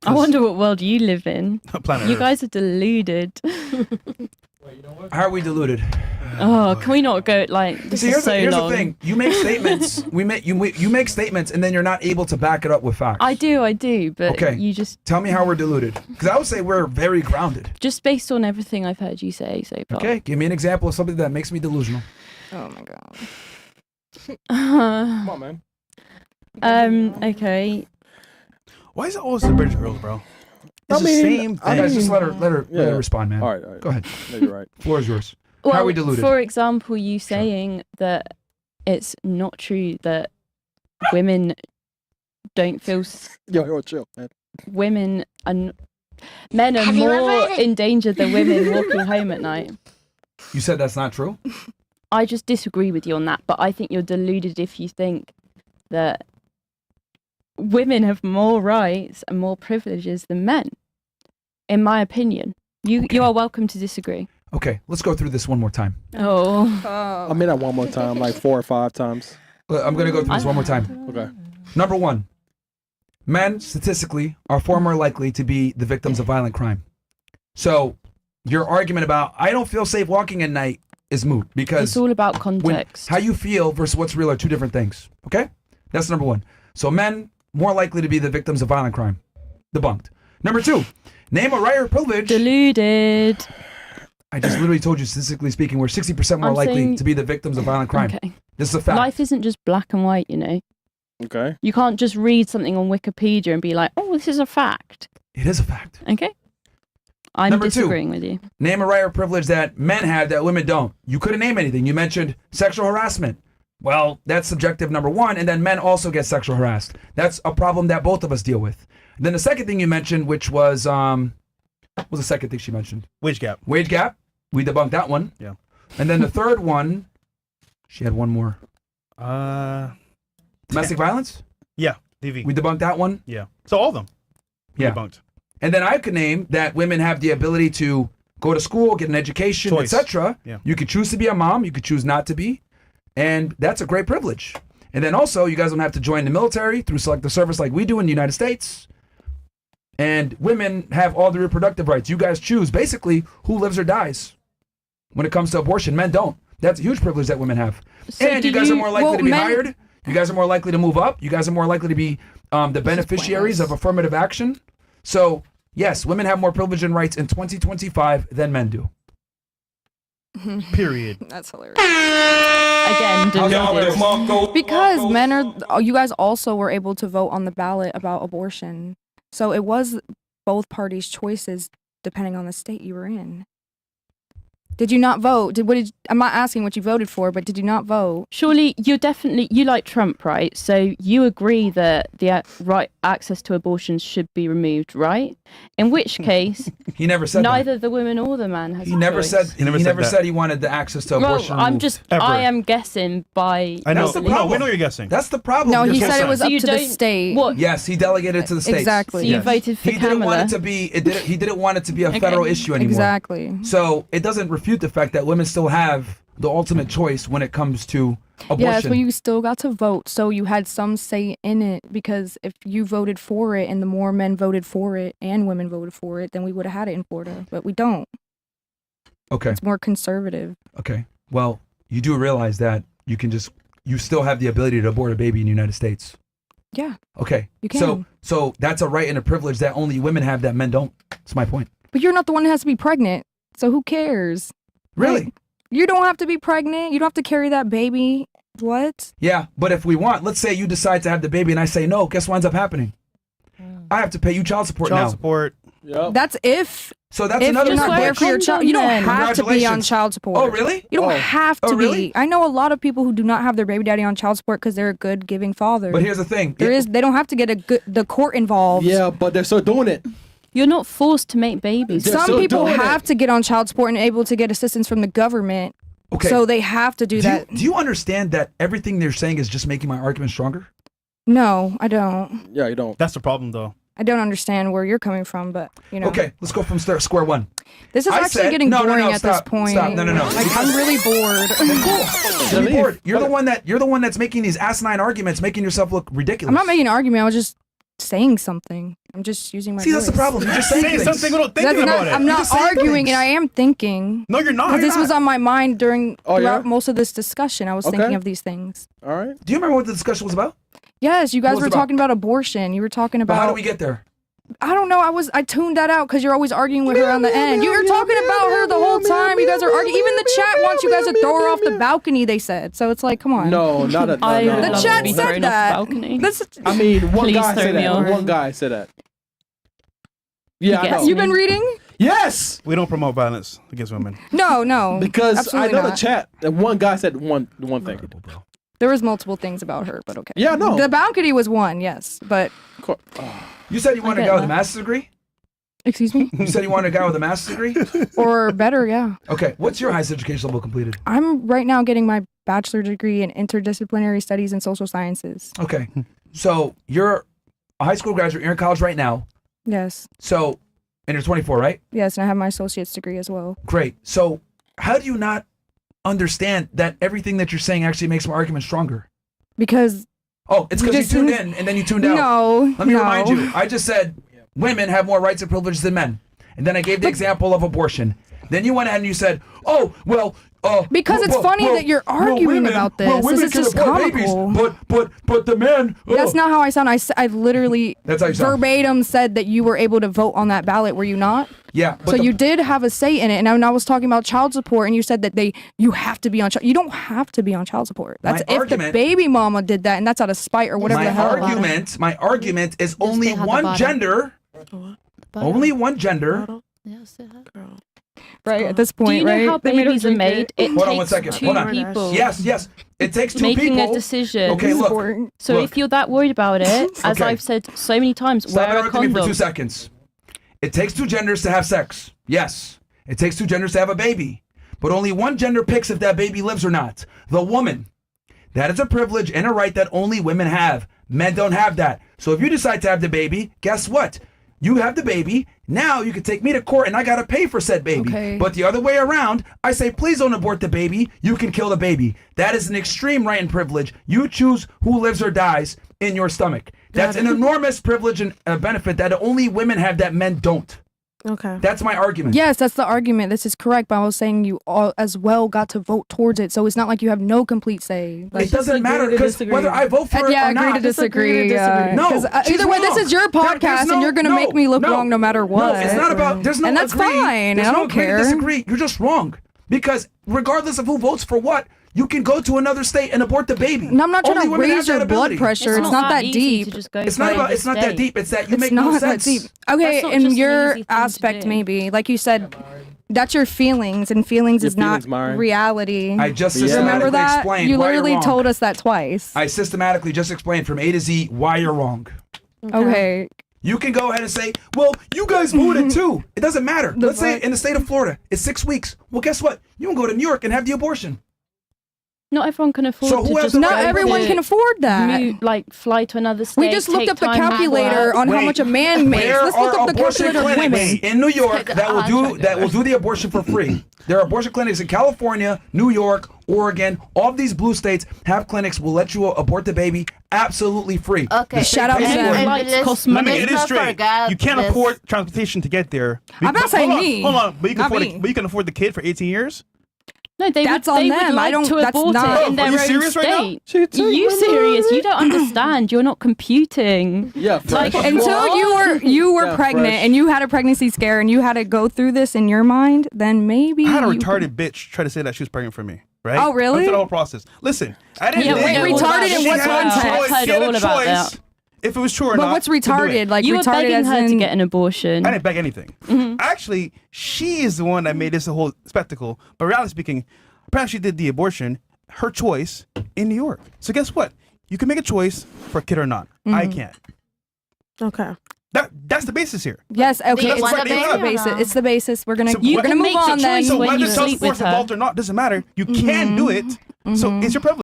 I wonder what world you live in. Planet You Earth. guys are deluded. How are we deluded? Oh, can we not go like this? See, Is so here's long. the thing. You make statements. You make statements, and then you're not able to back it up with facts. I do, but Okay. you just Tell me how we're deluded. Because I would say we're very grounded. just based on everything I've heard you say so far. Okay, give me an example of something that makes me delusional. Oh my god. Come on, man. Okay. Why is it always the British girls, bro? It's I the mean, same I thing. Guys, just let her Yeah. respond, man. All right. Go ahead. No, you're right. Floor is yours. Well, How are we deluded? for example, you saying that it's not true that women don't feel Yo, chill, man. women and men are more in danger than women walking home at night. You said that's not true? I just disagree with you on that, but I think you're deluded if you think that women have more rights and more privileges than men. In my opinion, you are welcome to disagree. Okay, let's go through this one more time. Oh, I mean that one more time, like 4 or 5 times. I'm going to go through this one more time. Okay. Number one, men statistically are far more likely to be the victims of violent crime. So your argument about I don't feel safe walking at night is moot because it's all about context. how you feel versus what's real are two different things. Okay? That's number one. So men more likely to be the victims of violent crime. Debunked. Number two, name a right or privilege. Deluded. I just literally told you, statistically speaking, we're 60% more I'm likely saying- to be the victims of violent crime. Okay. This is a fact. Life isn't just black and white, you know. Okay. You can't just read something on Wikipedia and be like, oh, this is a fact. It is a fact. Okay? I'm Number two. disagreeing with you. Name a right or privilege that men have that women don't. You couldn't name anything. You mentioned sexual harassment. Well, that's subjective, number one, and then men also get sexual harassed. That's a problem that both of us deal with. And then the second thing you mentioned, which was what was the second thing she mentioned? Wage gap. Wage gap. We debunked that one. Yeah. And then the third one, she had one more. Domestic violence. Yeah. DV. We debunked that one. Yeah. So all of them. we Yeah. Debunked. And then I could name that women have the ability to go to school, get an education, Choice. etc. Yeah. You could choose to be a mom, you could choose not to be, and that's a great privilege. And then also, you guys don't have to join the military through selective service like we do in the United States. And women have all the reproductive rights. You guys choose basically who lives or dies when it comes to abortion. Men don't. That's a huge privilege that women have. So and do you guys are you- more likely well, to be men- hired. You guys are more likely to move up. You guys are more likely to be the beneficiaries of affirmative action. So, yes, women have more privilege and rights in 2025 than men do. Period. That's hilarious. Again, deluded. Because men are, you guys also were able to vote on the ballot about abortion. So it was both parties' choices depending on the state you were in. Did you not vote? I'm not asking what you voted for, but did you not vote? Surely you like Trump, right? So you agree that the right access to abortions should be removed, right? In which case, He never said that. neither the woman or the man has He a never choice. said He never he said never that. said he wanted the access to Well, abortion. I'm removed. just Ever. I am guessing by I know. That's the No, problem. we know you're guessing. That's the problem. No, You're he so said it sad. was So up you to the don't- state. What? Yes, he delegated it to the states. So Exactly. you Yes. voted for He didn't want Kamala. it to be. He didn't want it to be a Okay. federal issue anymore. Exactly. So it doesn't refute the fact that women still have the ultimate choice when it comes to abortion. Yes, but you still got to vote, so you had some say in it. Because if you voted for it, and the more men voted for it and women voted for it, then we would have had it in Florida. But we don't. Okay. It's more conservative. Okay. Well, you do realize that you still have the ability to abort a baby in the United States. Yeah, Okay. you can. So that's a right and a privilege that only women have that men don't. That's my point. But you're not the one that has to be pregnant, so who cares? Really? Like, you don't have to be pregnant. You don't have to carry that baby. What? Yeah, but if we want, let's say you decide to have the baby and I say no, guess what ends up happening? I have to pay you child support Child now. support. Yep. That's if So that's if another you're not Just wear there a for your child. You don't condom then. have to be on Congratulations. child support. Oh, really? You don't Oh. have to Oh, really? be. I know a lot of people who do not have their baby daddy on child support because they're a good giving father. But here's the thing. They don't have to get the court involved. Yeah, but they're still doing it. You're not forced to make babies. They're Some still people doing have it. to get on child support and able to get assistance from the government. Okay. So they have to do that. Do you understand that everything they're saying is just making my argument stronger? No, I don't. Yeah, you don't. That's the problem, though. I don't understand where you're coming from, but you know. Okay, let's go from square one. This is I actually said- getting no, boring at stop, this point. Stop. No. Like I'm really bored. Cool. Be bored. You're the one that's making these asinine arguments, making yourself look ridiculous. I'm not making an argument. I was just saying something. I'm just using my See, that's the voice. problem. You're just saying Say things. something without thinking That's about not, it. I'm You're not just saying arguing, things. and I am thinking. No, you're not. Because this was on my mind Oh, throughout yeah? most of this discussion. I was Okay. thinking of these things. All right. Do you remember what the discussion was about? Yes, you What guys was were it about? talking about abortion. You were talking But about. how do we get there? I don't know. I tuned that out because you're always arguing with her on the end. You were talking about her the whole time. You guys are arguing. Even the chat wants you guys to throw her off the balcony. They said so. It's like, come on. No, not a. No, I no. would The love chat to be said thrown off the that. balcony. This, I mean, one Please guy throw said me that. off. One guy said that. Yeah, I Yes. know. you've been reading? Yes, We don't promote violence against women. No. because absolutely I know not. the chat. And one guy said one thing. There was multiple things about her, but okay. Yeah, no. The balcony was one, yes, but You said you wanted a get guy with a that. master's degree? excuse me, You said you wanted a guy with a master's degree? or better, yeah. Okay, what's your highest education level completed? I'm right now getting my bachelor degree in interdisciplinary studies and social sciences. Okay, so you're a high school graduate, you're in college right now. Yes, So, and you're 24, right? yes, and I have my associate's degree as well. Great. So, how do you not understand that everything that you're saying actually makes my argument stronger? Because Oh, it's because you Just- tuned in and then you tuned out. no, Let me no. remind you, I just said women have more rights and privileges than men. And then I gave the example of abortion. Then you went ahead and you said, oh, well, Because it's funny that you're arguing about this. Well, women This is can just abort babies, comical. but the man. That's not how I sound. I literally That's how you sound. verbatim said that you were able to vote on that ballot. Were you not? Yeah. But So the- you did have a say in it. And I was talking about child support, and you said that you have to be on. You don't have to be on child support. That's My if argument- the baby mama did that, and that's out of spite or whatever my the hell. my argument is only they had the one bottom. gender. Only one gender. Right at this Do point, you know right? how They made us babies are drink made? it. It Hold on one takes second. two Hold on. people Yes. It takes two making people. a decision. Okay, look. Important. So Look. if you're that worried about it, as Okay. I've said so many times, Stop wear a interrupting me for 2 condom. seconds. It takes two genders to have sex. Yes. It takes two genders to have a baby. But only one gender picks if that baby lives or not. The woman. That is a privilege and a right that only women have. Men don't have that. So if you decide to have the baby, guess what? You have the baby. Now you can take me to court and I got to pay for said baby. Okay. But the other way around, I say, please don't abort the baby. You can kill the baby. That is an extreme right and privilege. You choose who lives or dies in your stomach. That's an enormous privilege and benefit that only women have that men don't. Okay. That's my argument. Yes, that's the argument. This is correct, but I was saying you all as well got to vote towards it, so it's not like you have no complete say. Like, It doesn't agree matter to because disagree. whether I vote for it yeah, or agree not. to disagree. disagree. No, 'cause, she's either way, this wrong. is your There's podcast, and you're gonna make me look wrong no matter what. No, it's not about. There's no And that's agree. fine, There's I no don't agree to care. disagree. You're just wrong because regardless of who votes for what, you can go to another state and abort the baby. And I'm not trying Only to women have raise that your blood ability. pressure. It's not that easy deep. To just go It's not for about. the It's not that state. deep. It's that you It's make not no that sense. deep. Okay, That's not in just an your easy thing to aspect, do. maybe, like you said, that's your feelings, and feelings Your is not feelings, Myron. reality. I just Yeah. systematically Remember that? explained You why literally you're wrong. told us that twice. I systematically just explained from A to Z why you're wrong. Okay. You can go ahead and say, well, you guys voted too. It doesn't matter. Let's say in the state of Florida, it's 6 weeks. Well, guess what? You can go to New York and have the abortion. Not everyone can afford So who to has just the Not right everyone to can afford that. like fly to another state. We just looked take up the time off calculator work. on how Wait, much a man makes. There Let's look are up the abortion calculator of clinics women. in New York that will do the abortion for free. There are abortion clinics in California, New York, Oregon. All of these blue states have clinics will let you abort the baby absolutely free. Okay. The state Shout out pays to for them. it. Flights let's- cost Let me money. get this not straight. forget You can't this. afford transportation to get there. I'm not Hold saying on, me. Hold on, but you can Not afford. me. But you can afford the kid for 18 years. No, they That's would, on they them. would I like don't- to that's abort not- it in Are their you own serious right now? state. Are you serious? You don't understand. You're not computing. Yeah, Like, fresh. Until you were Yeah, pregnant fresh. and you had a pregnancy scare and you had to go through this in your mind, then maybe I had a you retarded bitch try to say that she was pregnant for me. Right? Oh, really? Went through the whole process. Listen, I didn't. Yeah, think wait, it was- retarded in she what had a context? choice- I've she had heard a all about choice that. If it was true or But not. what's to do it. retarded? Like You were retarded begging as her to in get an abortion. I didn't beg anything. Actually, she is the one that made this a whole spectacle. But reality speaking, apparently she did the abortion, her choice, in New York. So guess what? You can make a choice for a kid or not. I can't. Okay. That's the basis here. yes, okay, you it's want the a baby or basis. not? It's the basis. We're gonna So we're what- gonna You move can make on your then. choice So when whether you it's self sleep force with or her. adult or not doesn't matter. You can do it. So it's your privilege.